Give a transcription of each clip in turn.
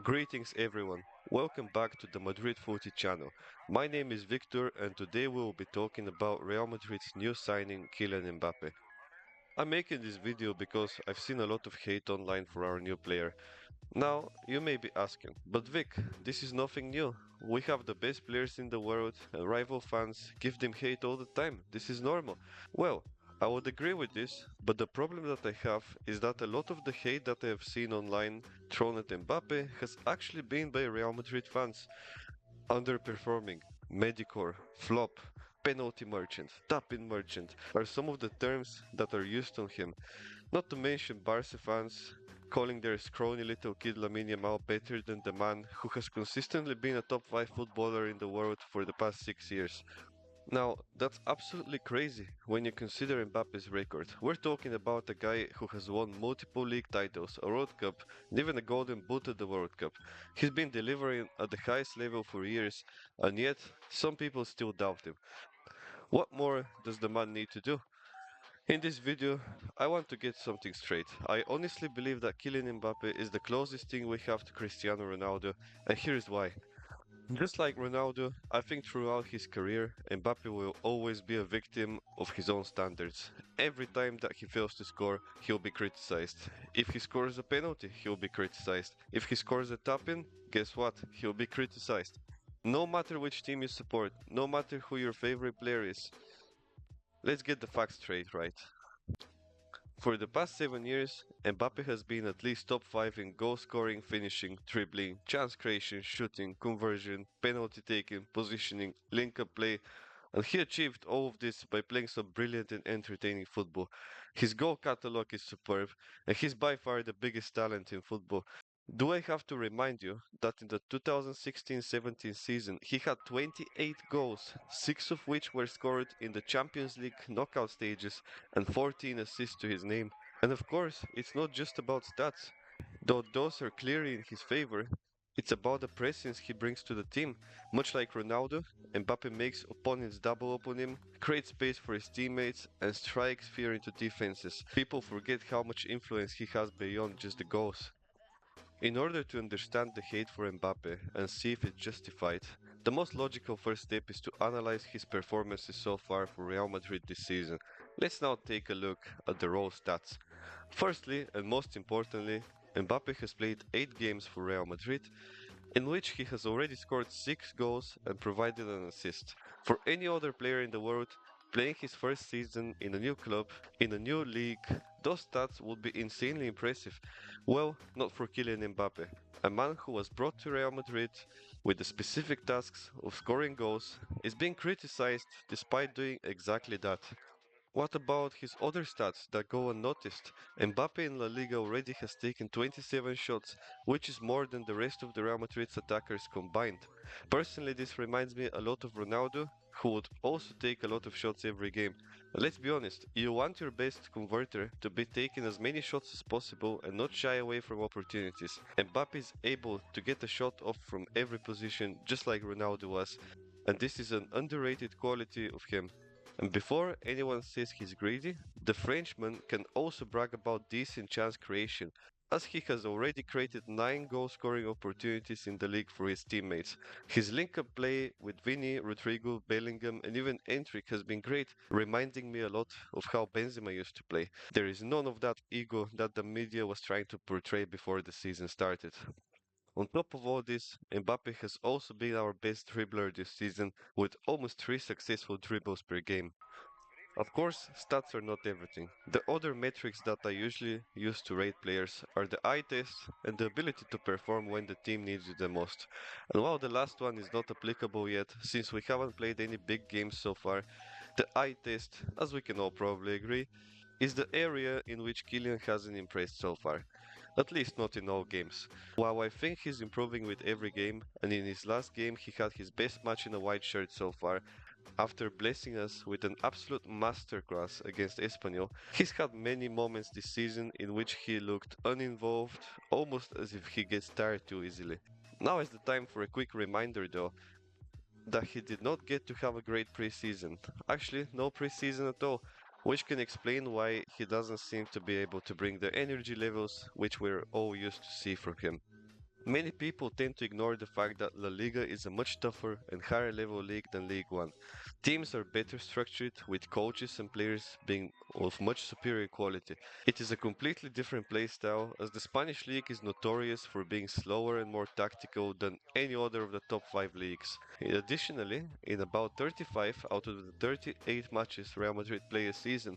Greetings everyone. Welcome back to the Madrid Footy channel. My name is Victor and today we will be talking about Real Madrid's new signing Kylian Mbappe. I'm making this video because I've seen a lot of hate online for our new player. Now, you may be asking, but Vic, this is nothing new. We have the best players in the world and rival fans give them hate all the time. This is normal. Well, I would agree with this, but the problem that I have is that a lot of the hate that I have seen online thrown at Mbappe has actually been by Real Madrid fans. Underperforming, mediocre, flop, penalty merchant, tap-in merchant are some of the terms that are used on him. Not to mention Barca fans calling their scrawny little kid Lamine Yamal better than the man who has consistently been a top 5 footballer in the world for the past 6 years. Now, that's absolutely crazy when you consider Mbappe's record. We're talking about a guy who has won multiple league titles, a World Cup, and even a Golden Boot at the World Cup. He's been delivering at the highest level for years, and yet some people still doubt him. What more does the man need to do? In this video, I want to get something straight. I honestly believe that Kylian Mbappe is the closest thing we have to Cristiano Ronaldo, and here's why. Just like Ronaldo, I think throughout his career, Mbappe will always be a victim of his own standards. Every time that he fails to score, he'll be criticized. If he scores a penalty, he'll be criticized. If he scores a tap-in, guess what? He'll be criticized. No matter which team you support, no matter who your favorite player is, let's get the facts straight, right? For the past 7 years, Mbappe has been at least top 5 in goal scoring, finishing, dribbling, chance creation, shooting, conversion, penalty taking, positioning, link up play, and he achieved all of this by playing some brilliant and entertaining football. His goal catalogue is superb, and he's by far the biggest talent in football. Do I have to remind you that in the 2016-17 season he had 28 goals, 6 of which were scored in the Champions League knockout stages and 14 assists to his name? And of course, it's not just about stats. Though those are clearly in his favor, it's about the presence he brings to the team. Much like Ronaldo, Mbappe makes opponents double up on him, creates space for his teammates, and strikes fear into defenses. People forget how much influence he has beyond just the goals. In order to understand the hate for Mbappe and see if it's justified, the most logical first step is to analyze his performances so far for Real Madrid this season. Let's now take a look at the raw stats. Firstly, and most importantly, Mbappe has played 8 games for Real Madrid, in which he has already scored 6 goals and provided an assist. For any other player in the world, playing his first season in a new club, in a new league, those stats would be insanely impressive. Well, not for Kylian Mbappe, a man who was brought to Real Madrid with the specific tasks of scoring goals, is being criticized despite doing exactly that. What about his other stats that go unnoticed? Mbappe in La Liga already has taken 27 shots, which is more than the rest of the Real Madrid's attackers combined. Personally, this reminds me a lot of Ronaldo, who would also take a lot of shots every game. Let's be honest, you want your best converter to be taking as many shots as possible and not shy away from opportunities. Mbappe is able to get a shot off from every position just like Ronaldo was, and this is an underrated quality of him. And before anyone says he's greedy, the Frenchman can also brag about decent chance creation, as he has already created 9 goal scoring opportunities in the league for his teammates. His link up play with Vini, Rodrigo, Bellingham, and even Endrick has been great, reminding me a lot of how Benzema used to play. There is none of that ego that the media was trying to portray before the season started. On top of all this, Mbappe has also been our best dribbler this season with almost 3 successful dribbles per game. Of course, stats are not everything. The other metrics that I usually use to rate players are the eye test and the ability to perform when the team needs you the most. And while the last one is not applicable yet, since we haven't played any big games so far, the eye test, as we can all probably agree, is the area in which Kylian hasn't impressed so far. At least not in all games. While I think he's improving with every game, and in his last game he had his best match in a white shirt so far, after blessing us with an absolute masterclass against Espanyol, he's had many moments this season in which he looked uninvolved, almost as if he gets tired too easily. Now is the time for a quick reminder though, that he did not get to have a great preseason. Actually, no preseason at all, which can explain why he doesn't seem to be able to bring the energy levels which we're all used to see from him. Many people tend to ignore the fact that La Liga is a much tougher and higher level league than League One. Teams are better structured, with coaches and players being of much superior quality. It is a completely different play style, as the Spanish league is notorious for being slower and more tactical than any other of the top 5 leagues. Additionally, in about 35 out of the 38 matches Real Madrid play a season,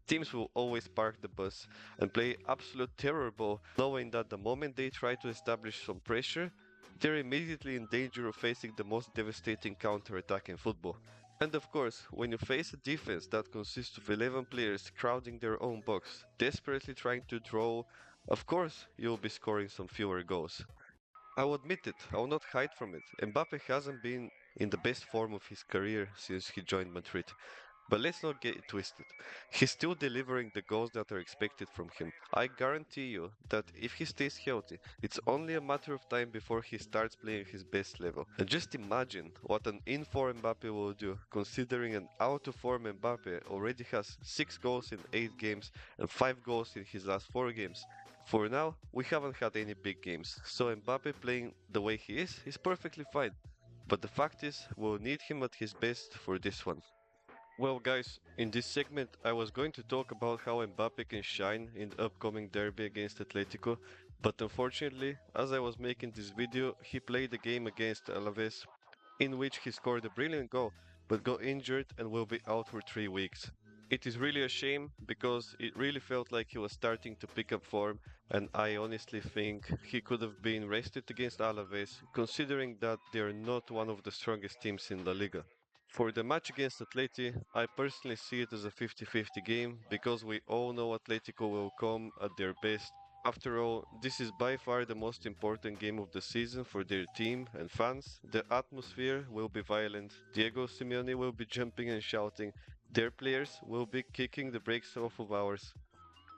teams will always park the bus and play absolute terror ball, knowing that the moment they try to establish some pressure, they're immediately in danger of facing the most devastating counter-attack in football. And of course, when you face a defense that consists of 11 players crowding their own box, desperately trying to draw, of course you'll be scoring some fewer goals. I'll admit it, I will not hide from it. Mbappe hasn't been in the best form of his career since he joined Madrid. But let's not get it twisted. He's still delivering the goals that are expected from him. I guarantee you that if he stays healthy, it's only a matter of time before he starts playing his best level. And just imagine what an in-form Mbappe will do, considering an out-of-form Mbappe already has 6 goals in 8 games and 5 goals in his last 4 games. For now, we haven't had any big games, so Mbappe playing the way he is perfectly fine. But the fact is, we'll need him at his best for this one. Well, guys, in this segment, I was going to talk about how Mbappe can shine in the upcoming derby against Atletico, but unfortunately, as I was making this video, he played a game against Alaves in which he scored a brilliant goal, but got injured and will be out for 3 weeks. It is really a shame because it really felt like he was starting to pick up form, and I honestly think he could have been rested against Alaves, considering that they are not one of the strongest teams in La Liga. For the match against Atleti, I personally see it as a 50-50 game because we all know Atletico will come at their best. After all, this is by far the most important game of the season for their team and fans. The atmosphere will be violent, Diego Simeone will be jumping and shouting, their players will be kicking the brakes off of ours,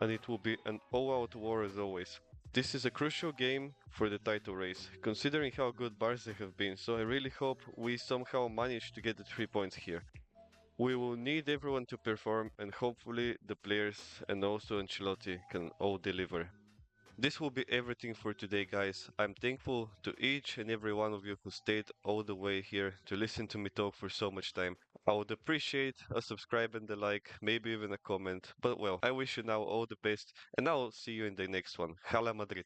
and it will be an all-out war as always. This is a crucial game for the title race, considering how good Barca have been, so I really hope we somehow manage to get the 3 points here. We will need everyone to perform, and hopefully the players and also Ancelotti can all deliver. This will be everything for today, guys. I'm thankful to each and every one of you who stayed all the way here to listen to me talk for so much time. I would appreciate a subscribe and a like, maybe even a comment. But well, I wish you now all the best, and I'll see you in the next one. Hala Madrid.